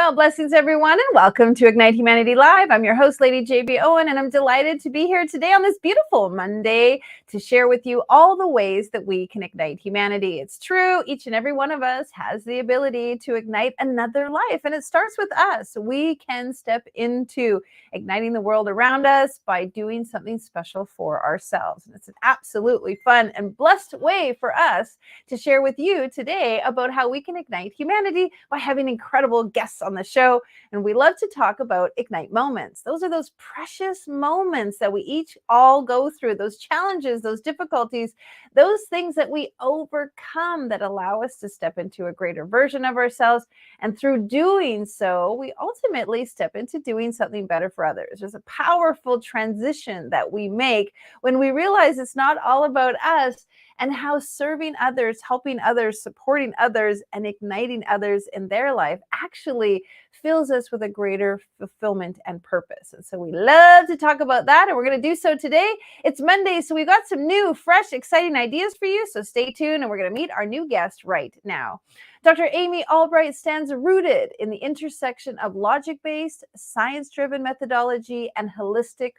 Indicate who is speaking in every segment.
Speaker 1: Well, blessings, everyone, and welcome to Ignite Humanity Live. I'm your host, Lady JB Owen, and I'm delighted to be here today on this beautiful Monday to share with you all the ways that we can ignite humanity. It's true, each and every one of us has the ability to ignite another life, and it starts with us. We can step into igniting the world around us by doing something special for ourselves. And it's an absolutely fun and blessed way for us to share with you today about how we can ignite humanity by having incredible guests on the show. And we love to talk about ignite moments. Those are those precious moments that we each all go through, those challenges, those difficulties, those things that we overcome that allow us to step into a greater version of ourselves. And through doing so, we ultimately step into doing something better for others. There's a powerful transition that we make when we realize it's not all about us, and how serving others, helping others, supporting others, and igniting others in their life actually fills us with a greater fulfillment and purpose. And so we love to talk about that, and we're going to do so today. It's Monday, so we've got some new, fresh, exciting ideas for you, so stay tuned, and we're going to meet our new guest right now. Dr. Amy Albright stands rooted in the intersection of logic-based, science-driven methodology and holistic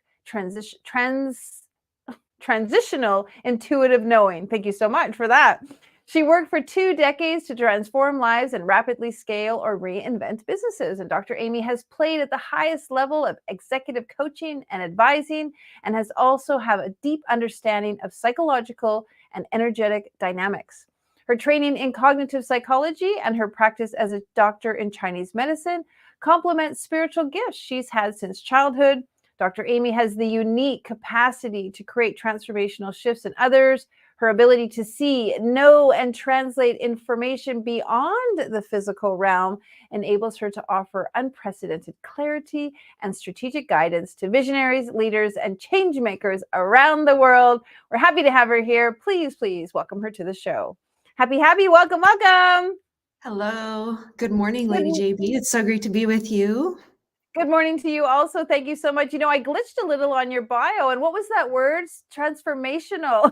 Speaker 1: transitional intuitive knowing. Thank you so much for that. She worked for 2 decades to transform lives and rapidly scale or reinvent businesses. And Dr. Amy has played at the highest level of executive coaching and advising, and has also have a deep understanding of psychological and energetic dynamics. Her training in cognitive psychology and her practice as a doctor in Chinese medicine complement spiritual gifts she's had since childhood. Dr. Amy has the unique capacity to create transformational shifts in others. Her ability to see, know, and translate information beyond the physical realm enables her to offer unprecedented clarity and strategic guidance to visionaries, leaders, and change makers around the world. We're happy to have her here. Please welcome her to the show. Happy, welcome.
Speaker 2: Hello. Good morning, Lady JB. It's so great to be with you.
Speaker 1: Good morning to you also. Thank you so much. You know, I glitched a little on your bio. And what was that word? Transformational.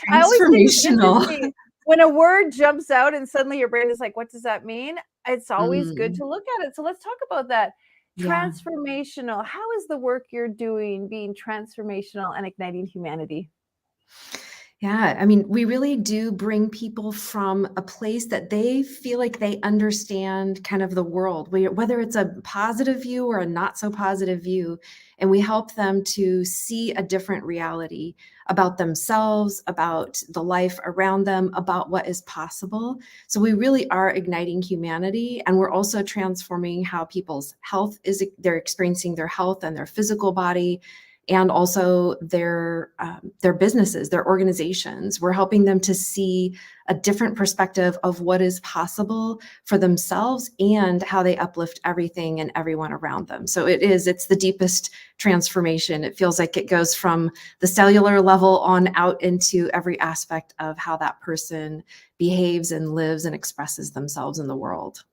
Speaker 1: I always think it's interesting when a word jumps out and suddenly your brain is like, what does that mean? It's always good to look at it. So let's talk about that. Transformational. How is the work you're doing being transformational and igniting humanity?
Speaker 2: Yeah, I mean, we really do bring people from a place that they feel like they understand kind of the world, whether it's a positive view or a not so positive view. And we help them to see a different reality about themselves, about the life around them, about what is possible. So we really are igniting humanity. And we're also transforming how people's health is, they're experiencing their health and their physical body, and also their businesses, their organizations. We're helping them to see a different perspective of what is possible for themselves and how they uplift everything and everyone around them. So it's the deepest transformation. It feels like it goes from the cellular level on out into every aspect of how that person behaves and lives and expresses themselves in the world.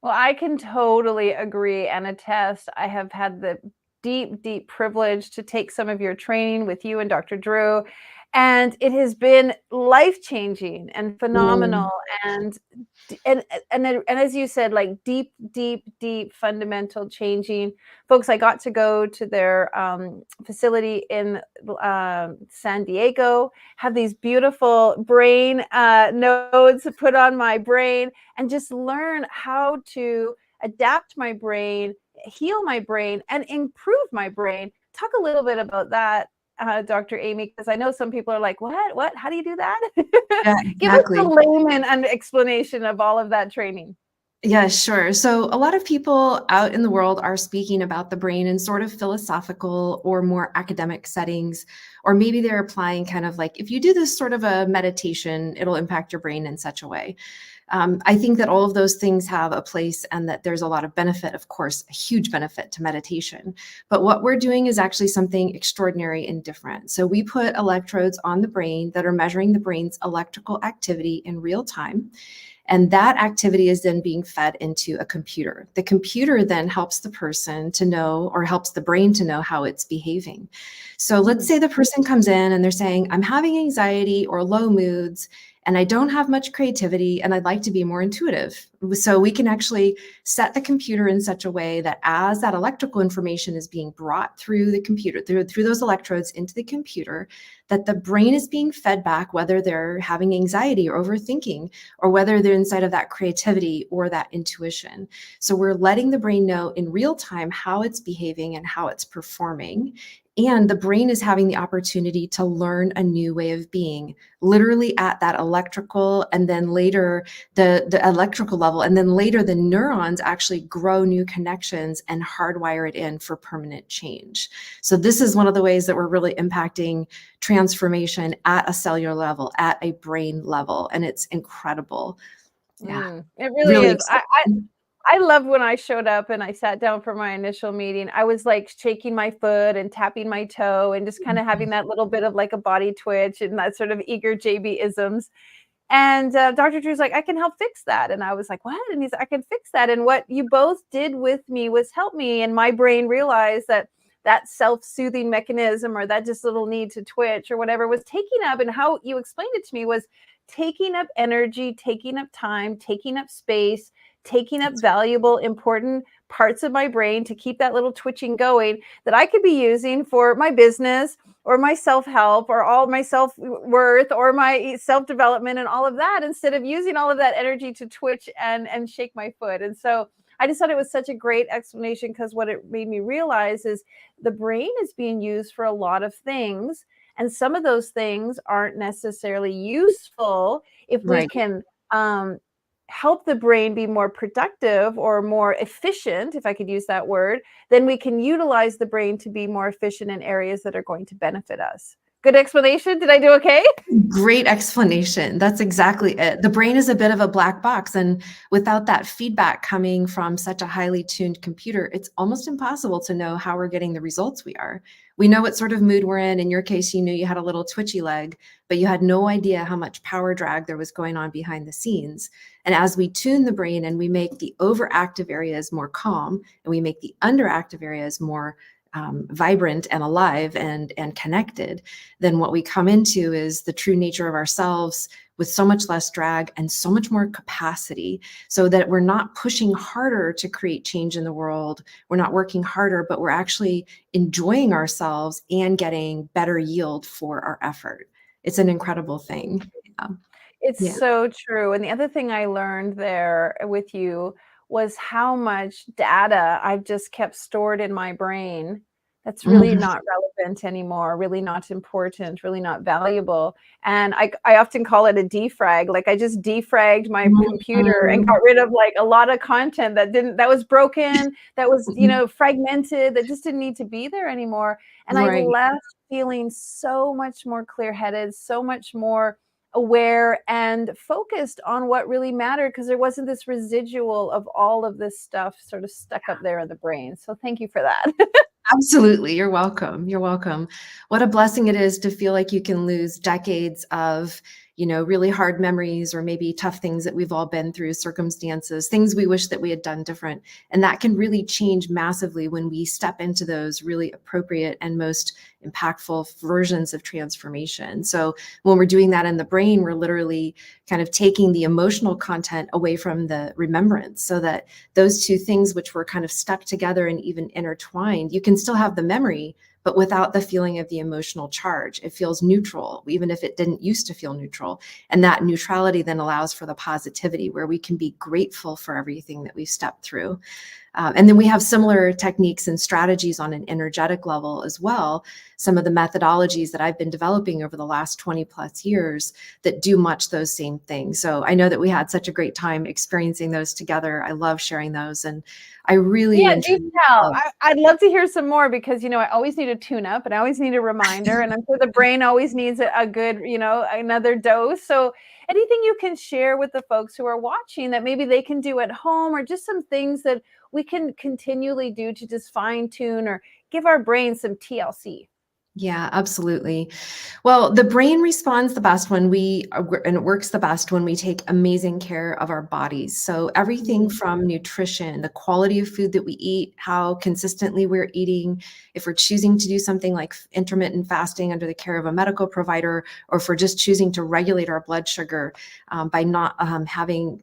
Speaker 1: Well, I can totally agree and attest. I have had the deep privilege to take some of your training with you and Dr. Drew. And it has been life-changing and phenomenal. And as you said, like deep fundamental changing. Folks, I got to go to their facility in San Diego, have these beautiful brain nodes put on my brain, and just learn how to adapt my brain, heal my brain, and improve my brain. Talk a little bit about that, Dr. Amy, because I know some people are like, what? How do you do that?
Speaker 2: Yeah, exactly.
Speaker 1: Give us a layman and explanation of all of that training.
Speaker 2: Yeah, sure. So a lot of people out in the world are speaking about the brain in sort of philosophical or more academic settings, or maybe they're applying kind of like, if you do this sort of a meditation, it'll impact your brain in such a way. I think that all of those things have a place and that there's a lot of benefit, of course, a huge benefit to meditation. But what we're doing is actually something extraordinary and different. So we put electrodes on the brain that are measuring the brain's electrical activity in real time. And that activity is then being fed into a computer. The computer then helps the person to know, or helps the brain to know how it's behaving. So let's say the person comes in and they're saying, I'm having anxiety or low moods. and I don't have much creativity, and I'd like to be more intuitive. So we can actually set the computer in such a way that as that electrical information is being brought through the computer, through those electrodes into the computer, that the brain is being fed back, whether they're having anxiety or overthinking, or whether they're inside of that creativity or that intuition. So we're letting the brain know in real time how it's behaving and how it's performing. And the brain is having the opportunity to learn a new way of being, literally at that electrical, and then later the electrical level, and then later the neurons actually grow new connections and hardwire it in for permanent change. So this is one of the ways that we're really impacting transformation at a cellular level, at a brain level, and it's incredible. Yeah,
Speaker 1: It really
Speaker 2: really
Speaker 1: is.
Speaker 2: exciting.
Speaker 1: I loved when I showed up and I sat down for my initial meeting. I was like shaking my foot and tapping my toe and just kind of having that little bit of like a body twitch and that sort of eager JB isms. And Dr. Drew's like, I can help fix that. And I was like, what? And he's like, I can fix that. And what you both did with me was help me. And my brain realized that that self-soothing mechanism, or that just little need to twitch or whatever, was taking up, and how you explained it to me was taking up energy, taking up time, taking up space, taking up valuable, important parts of my brain to keep that little twitching going, that I could be using for my business or my self-help or all my self-worth or my self-development and all of that, instead of using all of that energy to twitch and shake my foot. And so I just thought it was such a great explanation, because what it made me realize is the brain is being used for a lot of things, and some of those things aren't necessarily useful. If we
Speaker 2: Right.
Speaker 1: can help the brain be more productive or more efficient, if I could use that word, then we can utilize the brain to be more efficient in areas that are going to benefit us. Good explanation. Did I do okay?
Speaker 2: Great explanation. That's exactly it. The brain is a bit of a black box, and without that feedback coming from such a highly tuned computer, it's almost impossible to know how we're getting the results we are. We know what sort of mood we're in. In your case, you knew you had a little twitchy leg, but you had no idea how much power drag there was going on behind the scenes. And as we tune the brain and we make the overactive areas more calm, and we make the underactive areas more vibrant and alive and connected, then what we come into is the true nature of ourselves, with so much less drag and so much more capacity, so that we're not pushing harder to create change in the world. We're not working harder, but we're actually enjoying ourselves and getting better yield for our effort. It's an incredible thing. Yeah.
Speaker 1: It's
Speaker 2: Yeah.
Speaker 1: so true. And the other thing I learned there with you was how much data I've just kept stored in my brain that's really
Speaker 2: Mhm.
Speaker 1: not relevant anymore, really not important, really not valuable. And I often call it a defrag. Like, I just defragged my computer and
Speaker 2: Mhm.
Speaker 1: got rid of like a lot of content that was broken, that was,
Speaker 2: Mhm.
Speaker 1: fragmented, that just didn't need to be there anymore. And I
Speaker 2: Right.
Speaker 1: left feeling so much more clear-headed, so much more aware and focused on what really mattered, because there wasn't this residual of all of this stuff sort of stuck up there in the brain. So thank you for that.
Speaker 2: Absolutely. You're welcome. You're welcome. What a blessing it is to feel like you can lose decades of, really hard memories, or maybe tough things that we've all been through, circumstances, things we wish that we had done different. And that can really change massively when we step into those really appropriate and most impactful versions of transformation. So when we're doing that in the brain, we're literally kind of taking the emotional content away from the remembrance, so that those two things, which were kind of stuck together and even intertwined, you can still have the memory, but without the feeling of the emotional charge. It feels neutral, even if it didn't used to feel neutral. And that neutrality then allows for the positivity, where we can be grateful for everything that we've stepped through. And then we have similar techniques and strategies on an energetic level as well. Some of the methodologies that I've been developing over the last 20 plus years that do much those same things. So I know that we had such a great time experiencing those together. I love sharing those. And I really
Speaker 1: Yeah,
Speaker 2: and
Speaker 1: do
Speaker 2: truly
Speaker 1: tell.
Speaker 2: love.
Speaker 1: I'd love to hear some more, because, I always need a tune up and I always need a reminder. And I'm sure the brain always needs a good, another dose. So anything you can share with the folks who are watching that maybe they can do at home, or just some things that we can continually do to just fine tune or give our brain some TLC.
Speaker 2: Yeah, absolutely. Well, the brain responds the best when and it works the best when we take amazing care of our bodies. So everything
Speaker 1: Mhm.
Speaker 2: from nutrition, the quality of food that we eat, how consistently we're eating, if we're choosing to do something like intermittent fasting under the care of a medical provider, or if we're just choosing to regulate our blood sugar by not having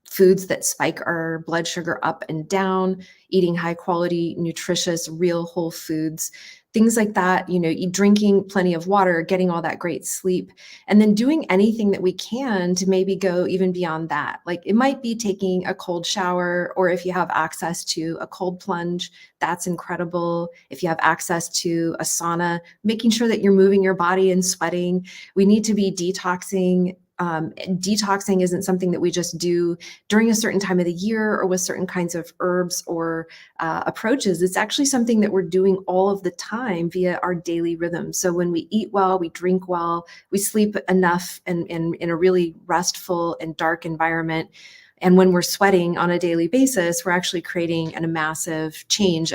Speaker 2: foods that spike our blood sugar up and down, eating high quality, nutritious, real whole foods, things like that, drinking plenty of water, getting all that great sleep, and then doing anything that we can to maybe go even beyond that. Like it might be taking a cold shower, or if you have access to a cold plunge, that's incredible. If you have access to a sauna, making sure that you're moving your body and sweating. We need to be detoxing. Detoxing isn't something that we just do during a certain time of the year or with certain kinds of herbs or approaches. It's actually something that we're doing all of the time via our daily rhythm. So when we eat well, we drink well, we sleep enough and in a really restful and dark environment. And when we're sweating on a daily basis, we're actually creating a massive change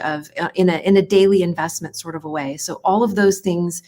Speaker 2: in a daily investment sort of a way. So all of those things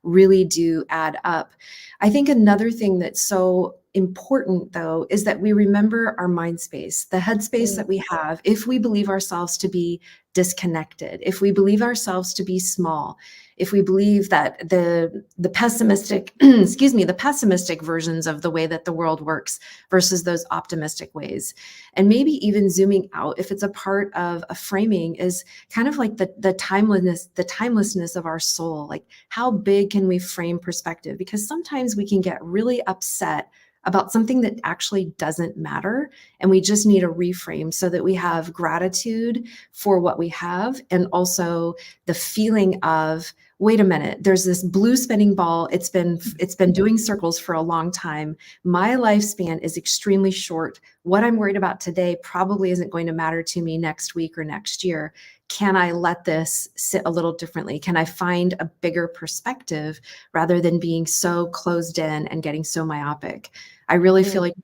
Speaker 2: really do add up. I think another thing that's so important, though, is that we remember our mind space, the headspace
Speaker 1: Mm.
Speaker 2: that we have. If we believe ourselves to be disconnected, if we believe ourselves to be small, if we believe that the pessimistic, excuse me, the pessimistic versions of the way that the world works versus those optimistic ways, and maybe even zooming out, if it's a part of a framing, is kind of like the timelessness of our soul. Like how big can we frame perspective? Because sometimes we can get really upset about something that actually doesn't matter. And we just need a reframe so that we have gratitude for what we have, and also the feeling of, wait a minute, there's this blue spinning ball. It's been doing circles for a long time. My lifespan is extremely short. What I'm worried about today probably isn't going to matter to me next week or next year. Can I let this sit a little differently? Can I find a bigger perspective rather than being so closed in and getting so myopic? I really feel
Speaker 1: Mm.
Speaker 2: like we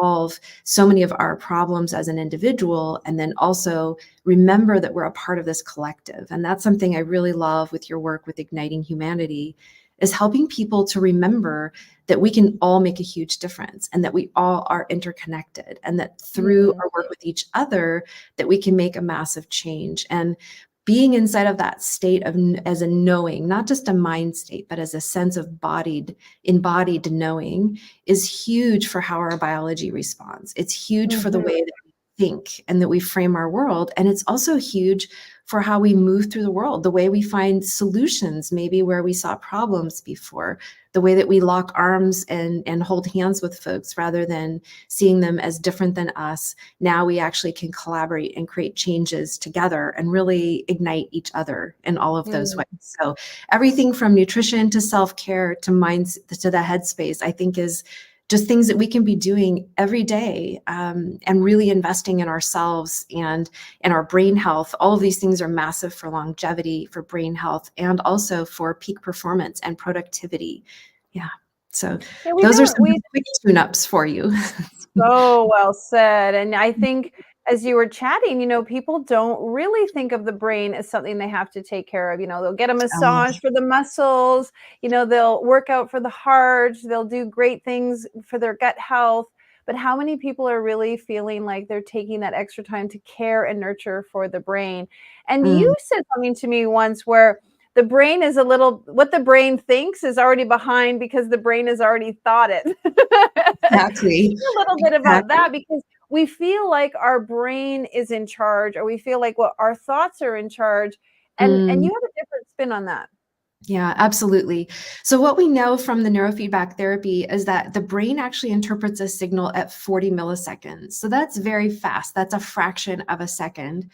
Speaker 2: solve so many of our problems as an individual, and then also remember that we're a part of this collective. And that's something I really love with your work with Igniting Humanity, is helping people to remember that we can all make a huge difference, and that we all are interconnected, and that through
Speaker 1: Mm.
Speaker 2: our work with each other, that we can make a massive change. And being inside of that state of as a knowing, not just a mind state, but as a sense of embodied knowing, is huge for how our biology responds. It's huge for the
Speaker 1: Mhm.
Speaker 2: way that we think and that we frame our world. And it's also huge for how we move through the world, the way we find solutions, maybe where we saw problems before, the way that we lock arms and hold hands with folks rather than seeing them as different than us. Now we actually can collaborate and create changes together and really ignite each other in all of those
Speaker 1: Mm.
Speaker 2: ways. So everything from nutrition to self-care to minds to the headspace, I think, is just things that we can be doing every day, and really investing in ourselves and our brain health. All of these things are massive for longevity, for brain health, and also for peak performance and productivity. Yeah. So
Speaker 1: Yeah, we
Speaker 2: those are
Speaker 1: don't.
Speaker 2: some
Speaker 1: We
Speaker 2: quick tune-ups for you.
Speaker 1: So well said. And I think as you were chatting, people don't really think of the brain as something they have to take care of. They'll get a
Speaker 2: Oh,
Speaker 1: massage for the muscles, they'll work out for the heart, they'll do great things for their gut health. But how many people are really feeling like they're taking that extra time to care and nurture for the brain? And you
Speaker 2: mm,
Speaker 1: said something to me once where the brain is what the brain thinks is already behind because the brain has already thought it.
Speaker 2: exactly.
Speaker 1: Share a little bit about
Speaker 2: Exactly.
Speaker 1: that because we feel like our brain is in charge, or we feel like our thoughts are in charge, and
Speaker 2: Mm.
Speaker 1: you have a different spin on that.
Speaker 2: Yeah, absolutely. So, what we know from the neurofeedback therapy is that the brain actually interprets a signal at 40 milliseconds. So, that's very fast. That's a fraction of a second.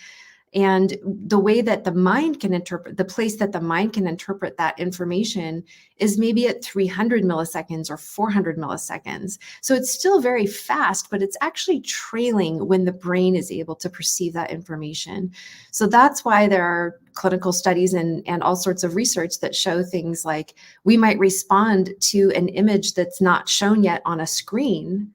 Speaker 2: And the way that the place that the mind can interpret that information is maybe at 300 milliseconds or 400 milliseconds. So it's still very fast, but it's actually trailing when the brain is able to perceive that information. So that's why there are clinical studies and all sorts of research that show things like we might respond to an image that's not shown yet on a screen,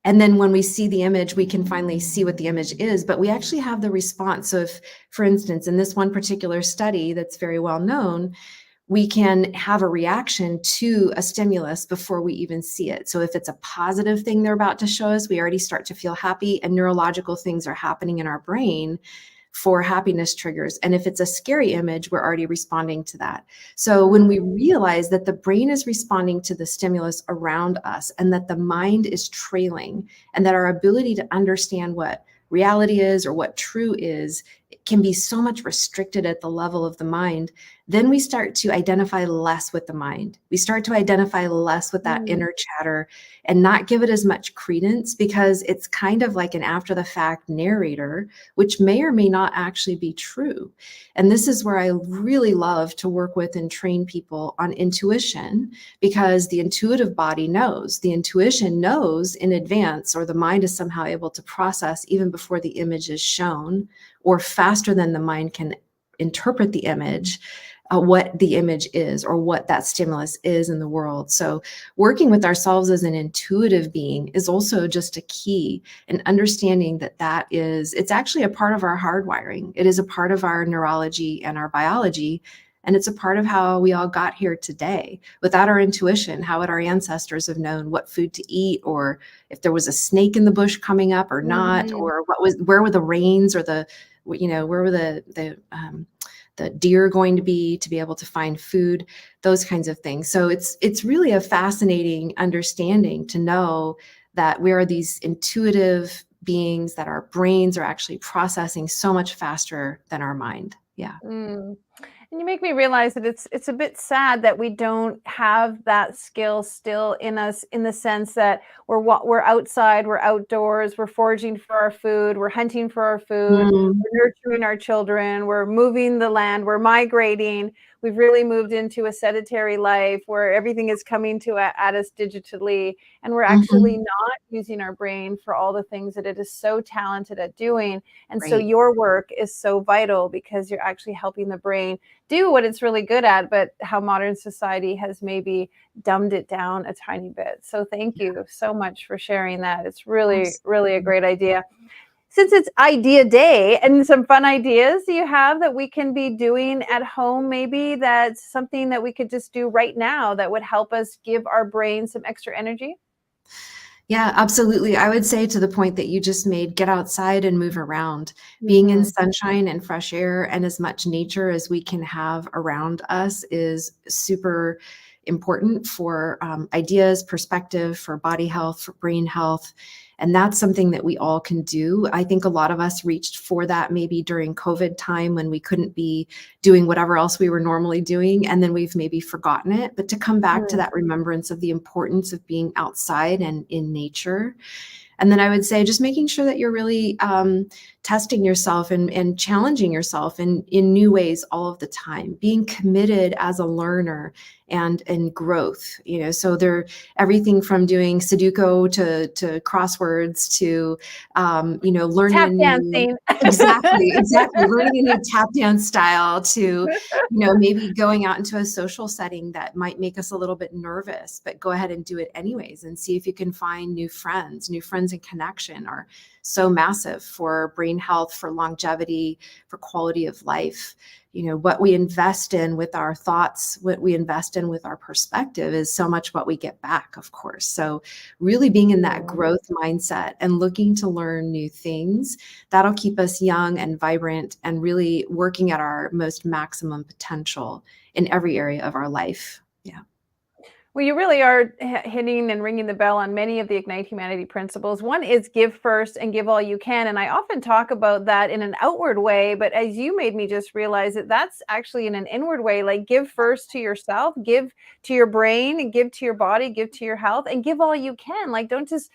Speaker 2: and then when we see the image, we can finally see what the image is, but we actually have the response. So if, for instance, in this one particular study that's very well known, we can have a reaction to a stimulus before we even see it. So if it's a positive thing they're about to show us, we already start to feel happy, and neurological things are happening in our brain for happiness triggers. And if it's a scary image, we're already responding to that. So when we realize that the brain is responding to the stimulus around us, and that the mind is trailing, and that our ability to understand what reality is or what true is can be so much restricted at the level of the mind, then we start to identify less with the mind. We start to identify less with that inner chatter and not give it as much credence, because it's kind of like an after the fact narrator, which may or may not actually be true. And this is where I really love to work with and train people on intuition, because the intuitive body knows. The intuition knows in advance, or the mind is somehow able to process even before the image is shown, or faster than the mind can interpret the image, what the image is or what that stimulus is in the world. So working with ourselves as an intuitive being is also just a key, and understanding that it's actually a part of our hardwiring. It is a part of our neurology and our biology. And it's a part of how we all got here today. Without our intuition, how would our ancestors have known what food to eat, or if there was a snake in the bush coming up or not, or where were the rains, or where were the deer going to be able to find food, those kinds of things. So it's really a fascinating understanding to know that we are these intuitive beings, that our brains are actually processing so much faster than our mind. Yeah.
Speaker 1: And you make me realize that it's a bit sad that we don't have that skill still in us, in the sense that we're outside, we're outdoors, we're foraging for our food, we're hunting for our food, we're nurturing our children, we're moving the land, we're migrating. We've really moved into a sedentary life where everything is coming at us digitally, and we're actually not using our brain for all the things that it is so talented at doing. And so your work is so vital, because you're actually helping the brain do what it's really good at, but how modern society has maybe dumbed it down a tiny bit. So thank you so much for sharing that. It's really, really a great idea. Since it's Idea Day, and some fun ideas you have that we can be doing at home, maybe that's something that we could just do right now that would help us give our brain some extra energy?
Speaker 2: Yeah, absolutely. I would say, to the point that you just made, get outside and move around. Being in sunshine and fresh air and as much nature as we can have around us is super important for ideas, perspective, for body health, for brain health. And that's something that we all can do. I think a lot of us reached for that maybe during COVID time, when we couldn't be doing whatever else we were normally doing, and then we've maybe forgotten it. But to come back to that remembrance of the importance of being outside and in nature. And then I would say, just making sure that you're really testing yourself and challenging yourself in new ways all of the time, being committed as a learner and growth. So everything from doing Sudoku to crosswords to learning
Speaker 1: Tap
Speaker 2: a new
Speaker 1: dancing.
Speaker 2: exactly learning a new tap dance style, to maybe going out into a social setting that might make us a little bit nervous, but go ahead and do it anyways, and see if you can find new friends and connection are so massive for brain health, for longevity, for quality of life. What we invest in with our thoughts, what we invest in with our perspective, is so much what we get back, of course. So really being in that growth mindset and looking to learn new things, that'll keep us young and vibrant and really working at our most maximum potential in every area of our life. Yeah.
Speaker 1: Well, you really are hitting and ringing the bell on many of the Ignite Humanity principles. One is give first and give all you can. And I often talk about that in an outward way, but as you made me just realize that that's actually in an inward way, like give first to yourself, give to your brain, and give to your body, give to your health, and give all you can. Like, don't just,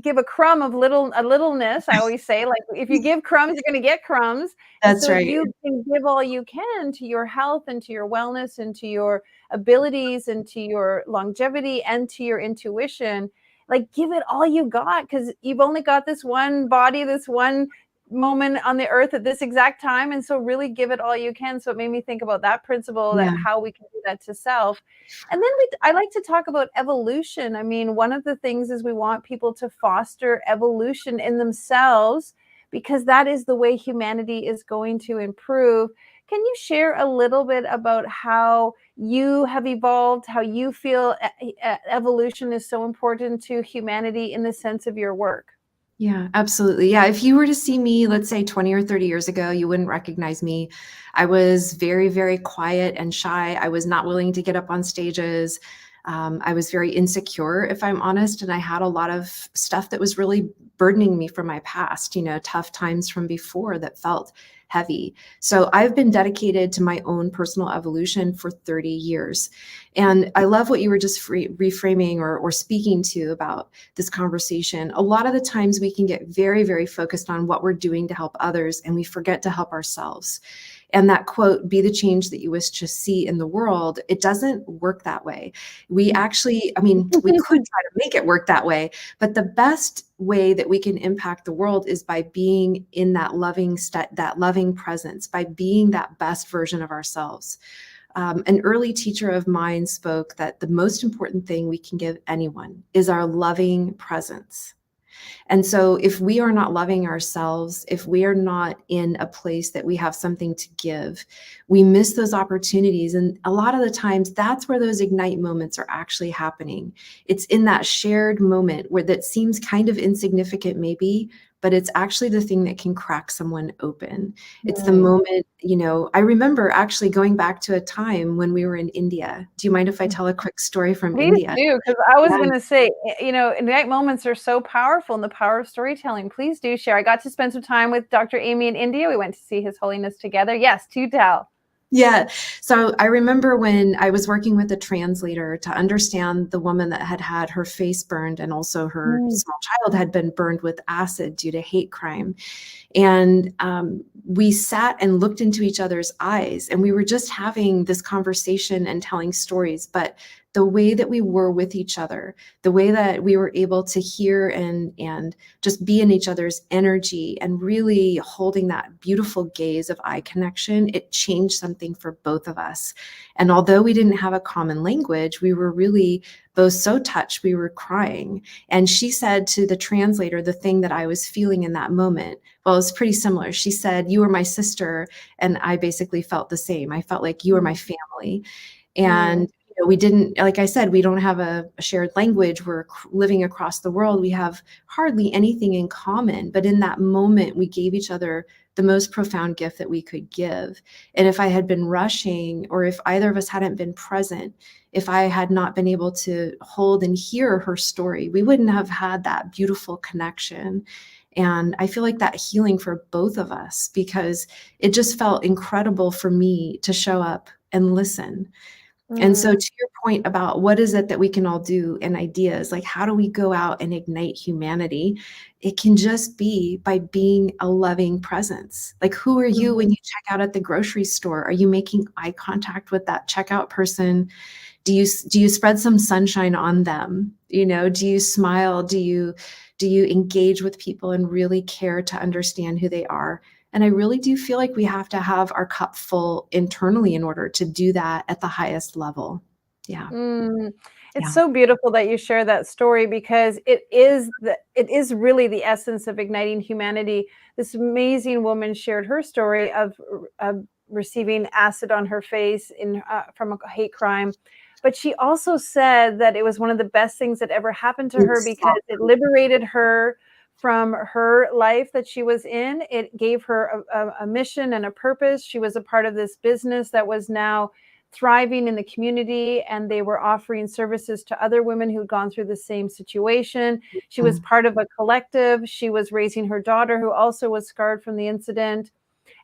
Speaker 1: give a crumb of littleness. I always say, like, if you give crumbs, you're going to get crumbs. And
Speaker 2: That's
Speaker 1: so if
Speaker 2: right.
Speaker 1: you can give all you can to your health and to your wellness and to your abilities and to your longevity and to your intuition, like, give it all you got, because you've only got this one body, this one moment on the earth at this exact time. And so really give it all you can. So it made me think about that principle, that
Speaker 2: Yeah.
Speaker 1: how we can do that to self. And then I like to talk about evolution. I mean, one of the things is we want people to foster evolution in themselves, because that is the way humanity is going to improve. Can you share a little bit about how you have evolved, how you feel evolution is so important to humanity in the sense of your work?
Speaker 2: Yeah, absolutely. Yeah, if you were to see me, let's say 20 or 30 years ago, you wouldn't recognize me. I was very, very quiet and shy. I was not willing to get up on stages. I was very insecure, if I'm honest, and I had a lot of stuff that was really burdening me from my past, tough times from before that felt heavy. So I've been dedicated to my own personal evolution for 30 years. And I love what you were just reframing or speaking to about this conversation. A lot of the times we can get very, very focused on what we're doing to help others, and we forget to help ourselves. And that quote, be the change that you wish to see in the world, it doesn't work that way. We actually, we could try to make it work that way, but the best way that we can impact the world is by being in that loving presence, by being that best version of ourselves. An early teacher of mine spoke that the most important thing we can give anyone is our loving presence. And so if we are not loving ourselves, if we are not in a place that we have something to give, we miss those opportunities. And a lot of the times that's where those ignite moments are actually happening. It's in that shared moment where that seems kind of insignificant maybe, but it's actually the thing that can crack someone open. It's the moment, I remember actually going back to a time when we were in India. Do you mind if I tell a quick story from
Speaker 1: Please
Speaker 2: India?
Speaker 1: do, because I was
Speaker 2: Yeah.
Speaker 1: going to say, ignite moments are so powerful, and the power of storytelling. Please do share. I got to spend some time with Dr. Amy in India. We went to see His Holiness together. Yes, to tell.
Speaker 2: Yeah. So I remember when I was working with a translator to understand the woman that had had her face burned, and also her small child had been burned with acid due to hate crime. And we sat and looked into each other's eyes, and we were just having this conversation and telling stories. But the way that we were with each other, the way that we were able to hear and just be in each other's energy and really holding that beautiful gaze of eye connection, it changed something for both of us. And although we didn't have a common language, we were really both so touched, we were crying. And she said to the translator the thing that I was feeling in that moment. Well, it was pretty similar. She said, "You were my sister." And I basically felt the same. I felt like you were my family. And we didn't, like I said, we don't have a shared language. We're living across the world. We have hardly anything in common. But in that moment, we gave each other the most profound gift that we could give. And if I had been rushing, or if either of us hadn't been present, if I had not been able to hold and hear her story, we wouldn't have had that beautiful connection. And I feel like that healing for both of us, because it just felt incredible for me to show up and listen. And so to your point about what is it that we can all do, and ideas, like how do we go out and ignite humanity? It can just be by being a loving presence. Like, who are you when you check out at the grocery store? Are you making eye contact with that checkout person? Do you spread some sunshine on them? Do you smile? Do you engage with people and really care to understand who they are? And I really do feel like we have to have our cup full internally in order to do that at the highest level. Yeah.
Speaker 1: It's
Speaker 2: Yeah.
Speaker 1: so beautiful that you share that story, because it is really the essence of igniting humanity. This amazing woman shared her story of receiving acid on her face from a hate crime. But she also said that it was one of the best things that ever happened to her, because it liberated her from her life that she was in. It gave her a mission and a purpose. She was a part of this business that was now thriving in the community, and they were offering services to other women who'd gone through the same situation. She was part of a collective. She was raising her daughter, who also was scarred from the incident.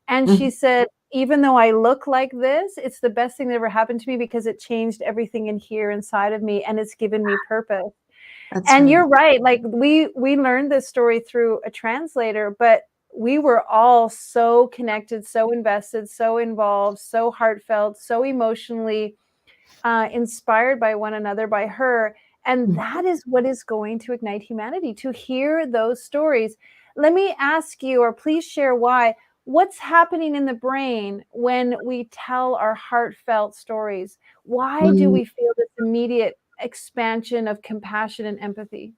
Speaker 1: And she said, even though I look like this, it's the best thing that ever happened to me, because it changed everything in here inside of me, and it's given me purpose. And you're right. Like, we learned this story through a translator, but we were all so connected, so invested, so involved, so heartfelt, so emotionally inspired by one another, by her. And that is what is going to ignite humanity, to hear those stories. Let me ask you, or please share why. What's happening in the brain when we tell our heartfelt stories? Why do we feel this immediate expansion of compassion and empathy?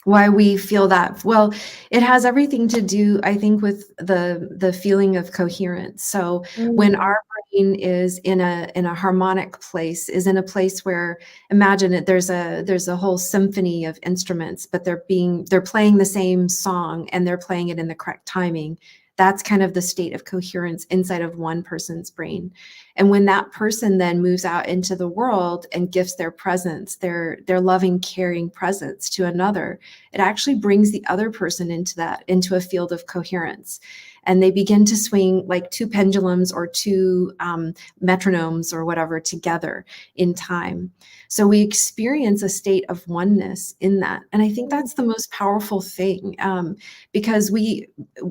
Speaker 2: Why we feel that? Well, it has everything to do, I think, with the feeling of coherence. So when
Speaker 1: Mm.
Speaker 2: our brain is in a harmonic place, is in a place where, imagine it, there's a whole symphony of instruments, but they're playing the same song and they're playing it in the correct timing. That's kind of the state of coherence inside of one person's brain. And when that person then moves out into the world and gifts their presence, their loving, caring presence to another, it actually brings the other person into a field of coherence. And they begin to swing like two pendulums or two metronomes or whatever together in time. So we experience a state of oneness in that. And I think that's the most powerful thing, because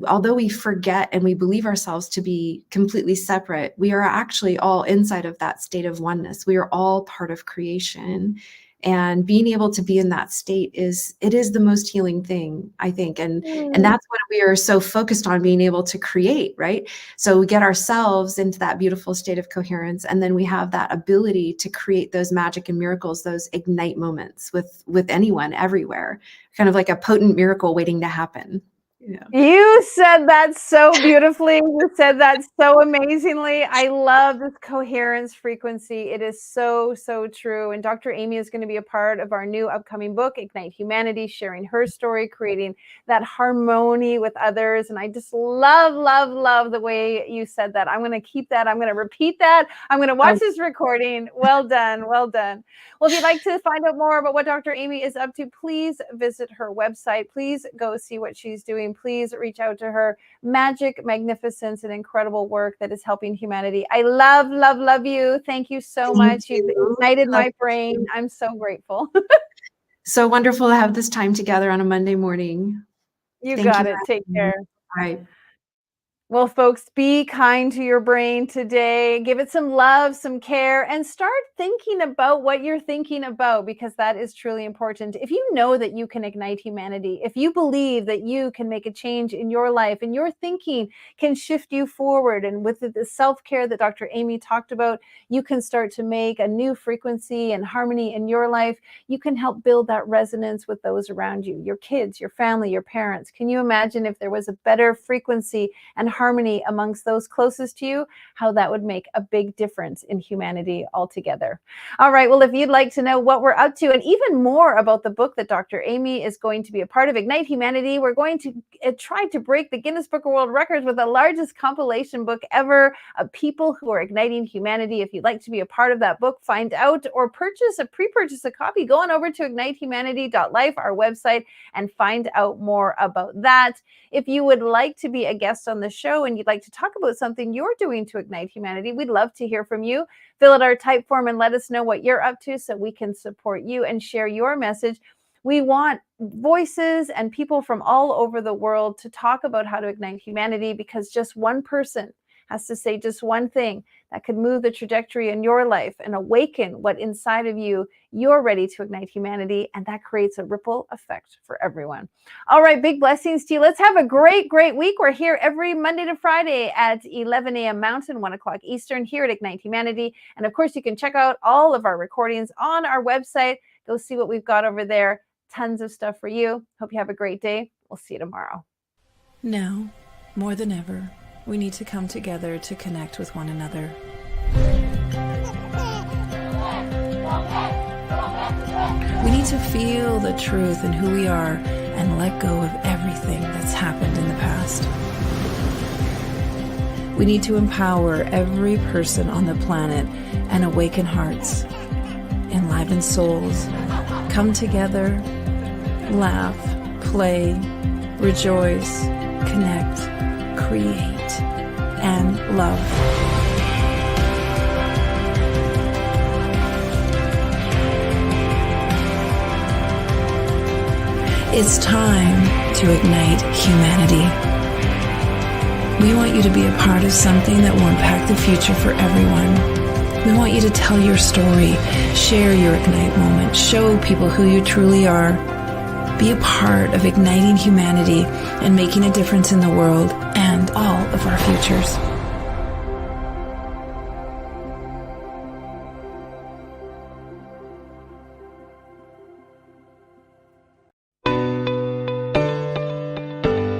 Speaker 2: although we forget and we believe ourselves to be completely separate, we are actually all inside of that state of oneness. We are all part of creation. And being able to be in that state is the most healing thing, I think. And that's what we are so focused on, being able to create, right? So we get ourselves into that beautiful state of coherence, and then we have that ability to create those magic and miracles, those ignite moments with anyone, everywhere, kind of like a potent miracle waiting to happen. Yeah.
Speaker 1: You said that so beautifully. You said that so amazingly. I love this coherence frequency. It is so, so true. And Dr. Amy is going to be a part of our new upcoming book, Ignite Humanity, sharing her story, creating that harmony with others. And I just love, love, love the way you said that. I'm going to keep that. I'm going to repeat that. I'm going to watch this recording. Well done. Well done. Well, if you'd like to find out more about what Dr. Amy is up to, please visit her website. Please go see what she's doing. Please reach out to her. Magic, magnificence, and incredible work that is helping humanity. I love, love, love you. Thank you so much. You've ignited my brain. I'm so grateful.
Speaker 2: So wonderful to have this time together on a Monday morning.
Speaker 1: You got it. Take care.
Speaker 2: All right.
Speaker 1: Well, folks, be kind to your brain today. Give it some love, some care, and start thinking about what you're thinking about, because that is truly important. If you know that you can ignite humanity, if you believe that you can make a change in your life and your thinking can shift you forward, and with the self-care that Dr. Amy talked about, you can start to make a new frequency and harmony in your life. You can help build that resonance with those around you, your kids, your family, your parents. Can you imagine if there was a better frequency and harmony amongst those closest to you, how that would make a big difference in humanity altogether. All right, well, if you'd like to know what we're up to and even more about the book that Dr. Amy is going to be a part of, Ignite Humanity, we're going to try to break the Guinness Book of World Records with the largest compilation book ever of people who are igniting humanity. If you'd like to be a part of that book, find out or pre-purchase a copy, go on over to ignitehumanity.life, our website, and find out more about that. If you would like to be a guest on the show and you'd like to talk about something you're doing to ignite humanity, we'd love to hear from you. Fill out our type form and let us know what you're up to so we can support you and share your message. We want voices and people from all over the world to talk about how to ignite humanity, because just one person has to say just one thing that could move the trajectory in your life and awaken what inside of you're ready to ignite humanity, and that creates a ripple effect for everyone. All right, big blessings to you. Let's have a great, great week. We're here every Monday to Friday at 11 a.m. Mountain, 1 o'clock Eastern here at Ignite Humanity. And of course, you can check out all of our recordings on our website. Go see what we've got over there. Tons of stuff for you. Hope you have a great day. We'll see you tomorrow.
Speaker 3: Now, more than ever, we need to come together to connect with one another. We need to feel the truth in who we are and let go of everything that's happened in the past. We need to empower every person on the planet and awaken hearts, enliven souls, come together, laugh, play, rejoice, connect, create, and love. It's time to ignite humanity. We want you to be a part of something that will impact the future for everyone. We want you to tell your story, share your Ignite moment, show people who you truly are. Be a part of igniting humanity and making a difference in the world and all of our futures.